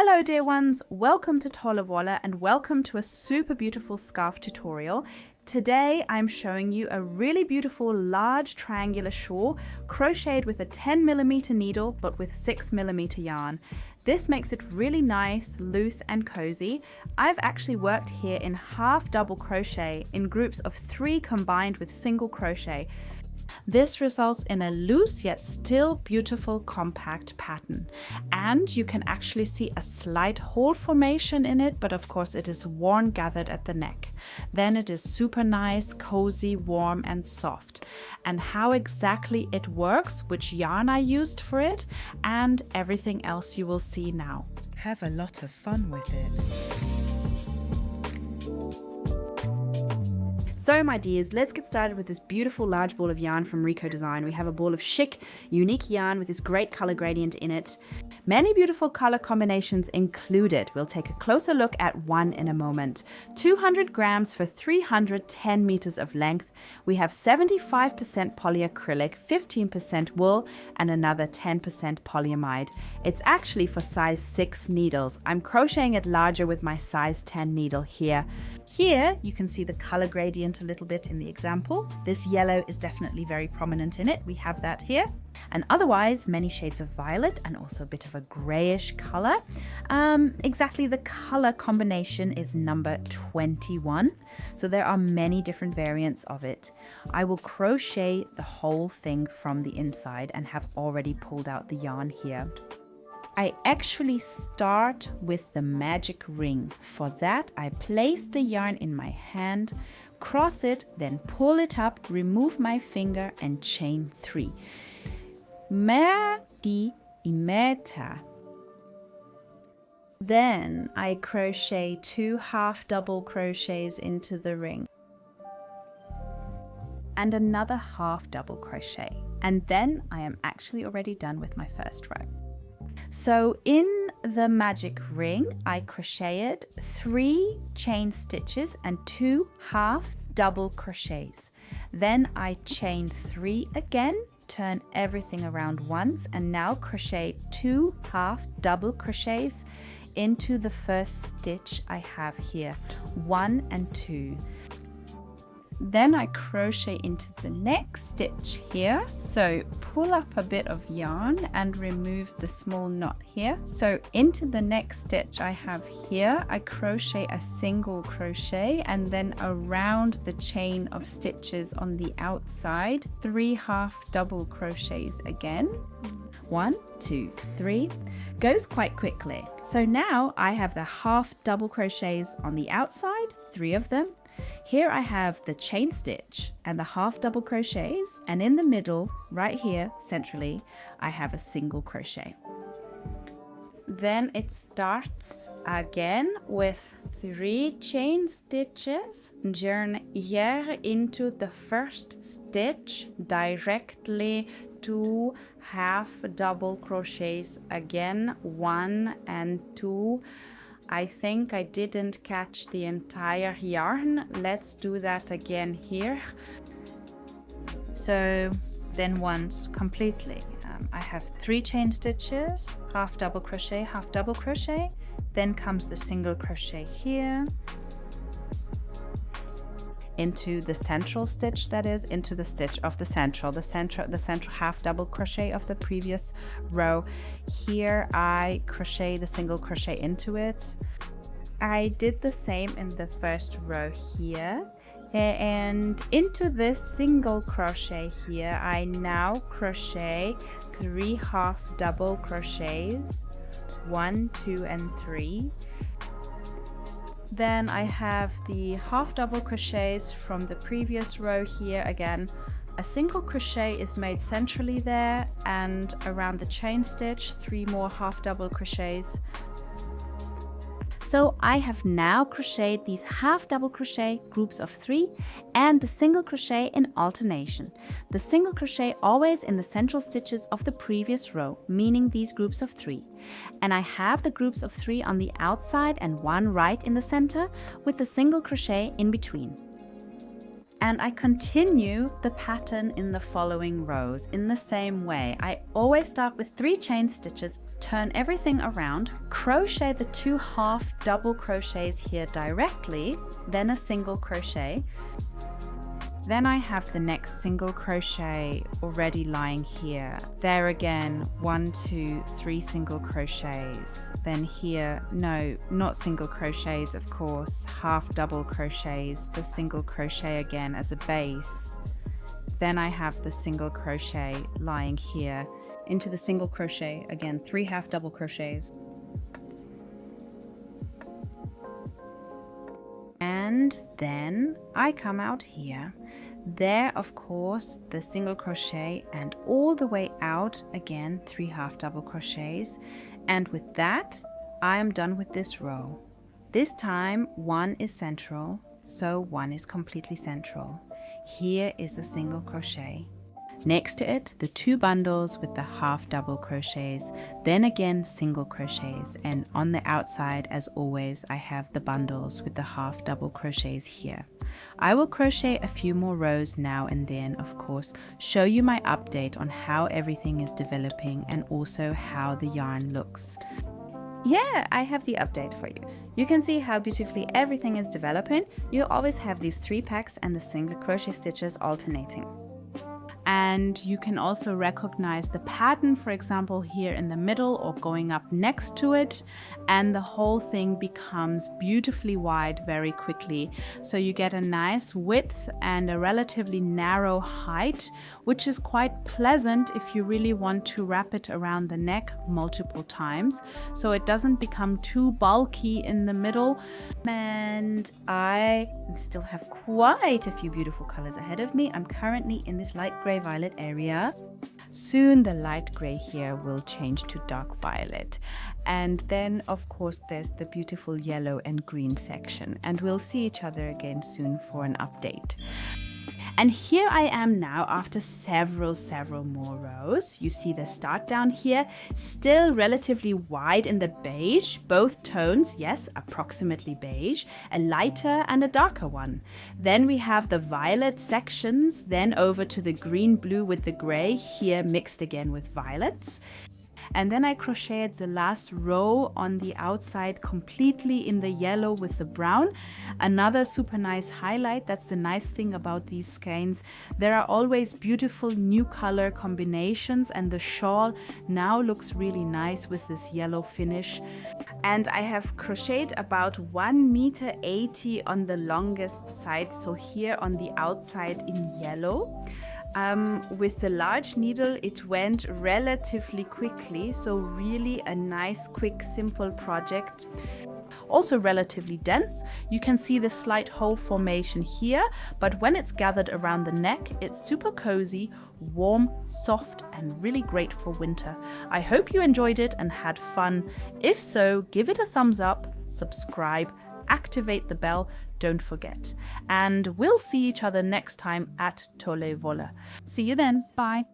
Hello dear ones, welcome to Tolle Wolle and welcome to a super beautiful scarf tutorial. Today I'm showing you a really beautiful large triangular shawl crocheted with a 10mm needle but with 6mm yarn. This makes it really nice, loose and cozy. I've actually worked here in half double crochet in groups of 3 combined with single crochet. This results in a loose yet still beautiful compact pattern, and you can actually see a slight hole formation in it, but of course it is worn gathered at the neck. Then it is super nice, cozy, warm and soft. And how exactly it works, which yarn I used for it, and everything else you will see now. Have a lot of fun with it. So my dears, let's get started with this beautiful large ball of yarn from Rico Design. We have a ball of chic, unique yarn with this great color gradient in it. Many beautiful color combinations included. We'll take a closer look at one in a moment. 200 grams for 310 meters of length. We have 75% polyacrylic, 15% wool, and another 10% polyamide. It's actually for size 6 needles. I'm crocheting it larger with my size 10 needle here. Here you can see the color gradient a little bit in the example. This yellow is definitely very prominent in it. We have that here. And otherwise many shades of violet and also a bit of a grayish color. Exactly the color combination is number 21. So there are many different variants of it. I will crochet the whole thing from the inside and have already pulled out the yarn here. I actually start with the magic ring. For that, I place the yarn in my hand, cross it, then pull it up, remove my finger and chain 3. Merdi imeta. Then I crochet 2 half double crochets into the ring and another half double crochet, and then I am actually already done with my first row. So in the magic ring, I crocheted 3 chain stitches and 2 half double crochets. Then I chain 3 again, turn everything around once, and now crochet 2 half double crochets into the first stitch I have here, 1 and 2. Then I crochet into the next stitch here. So pull up a bit of yarn and remove the small knot here. So into the next stitch I have here, I crochet a single crochet and then around the chain of stitches on the outside, 3 half double crochets again. 1, 2, 3, goes quite quickly. So now I have the half double crochets on the outside, 3 of them. Here I have the chain stitch and the half double crochets, and in the middle, right here, centrally, I have a single crochet. Then it starts again with 3 chain stitches, join here into the first stitch, directly 2 half double crochets again, 1 and 2. I think I didn't catch the entire yarn. Let's do that again here. So then once completely. I have 3 chain stitches, half double crochet, half double crochet. Then comes the single crochet here. Into the central stitch, that is, into the stitch of the central half double crochet of the previous row. Here I crochet the single crochet into it. I did the same in the first row here, and into this single crochet here I now crochet 3 half double crochets, 1, 2 and 3. Then I have the half double crochets from the previous row here again. A single crochet is made centrally there, and around the chain stitch 3 more half double crochets. So I have now crocheted these half double crochet groups of 3 and the single crochet in alternation. The single crochet always in the central stitches of the previous row, meaning these groups of 3. And I have the groups of 3 on the outside and 1 right in the center with the single crochet in between. And I continue the pattern in the following rows in the same way. I always start with 3 chain stitches, turn everything around, crochet the 2 half double crochets here directly, then a single crochet. Then I have the next single crochet already lying here. There again, 1, 2, 3 single crochets. Then here, no, not single crochets, of course, half double crochets, the single crochet again as a base. Then I have the single crochet lying here into the single crochet, again, 3 half double crochets. And then I come out here. There, of course, the single crochet, and all the way out again 3 half double crochets. And with that, I am done with this row. This time 1 is central, so 1 is completely central. Here is a single crochet. Next to it, the 2 bundles with the half double crochets, then again single crochets, and on the outside, as always, I have the bundles with the half double crochets here. I will crochet a few more rows now and then, of course, show you my update on how everything is developing and also how the yarn looks. Yeah, I have the update for you. You can see how beautifully everything is developing. You always have these 3 packs and the single crochet stitches alternating. And you can also recognize the pattern, for example, here in the middle or going up next to it, and the whole thing becomes beautifully wide very quickly. So you get a nice width and a relatively narrow height, which is quite pleasant if you really want to wrap it around the neck multiple times, so it doesn't become too bulky in the middle. And I still have quite a few beautiful colors ahead of me. I'm currently in this light gray violet area. Soon the light gray here will change to dark violet, and then of course there's the beautiful yellow and green section, and we'll see each other again soon for an update. And here I am now after several more rows. You see the start down here, still relatively wide in the beige, both tones, yes, approximately beige, a lighter and a darker one. Then we have the violet sections, then over to the green blue with the gray, here mixed again with violets. And then I crocheted the last row on the outside completely in the yellow with the brown. Another super nice highlight, that's the nice thing about these skeins. There are always beautiful new color combinations, and the shawl now looks really nice with this yellow finish. And I have crocheted about 1.80 meters on the longest side, so here on the outside in yellow. With the large needle it went relatively quickly, so really a nice, quick, simple project. Also relatively dense. You can see the slight hole formation here, but when it's gathered around the neck, it's super cozy, warm, soft, and really great for winter. I hope you enjoyed it and had fun. If so, give it a thumbs up, subscribe, activate the bell, don't forget. And we'll see each other next time at Tolle Wolle. See you then. Bye.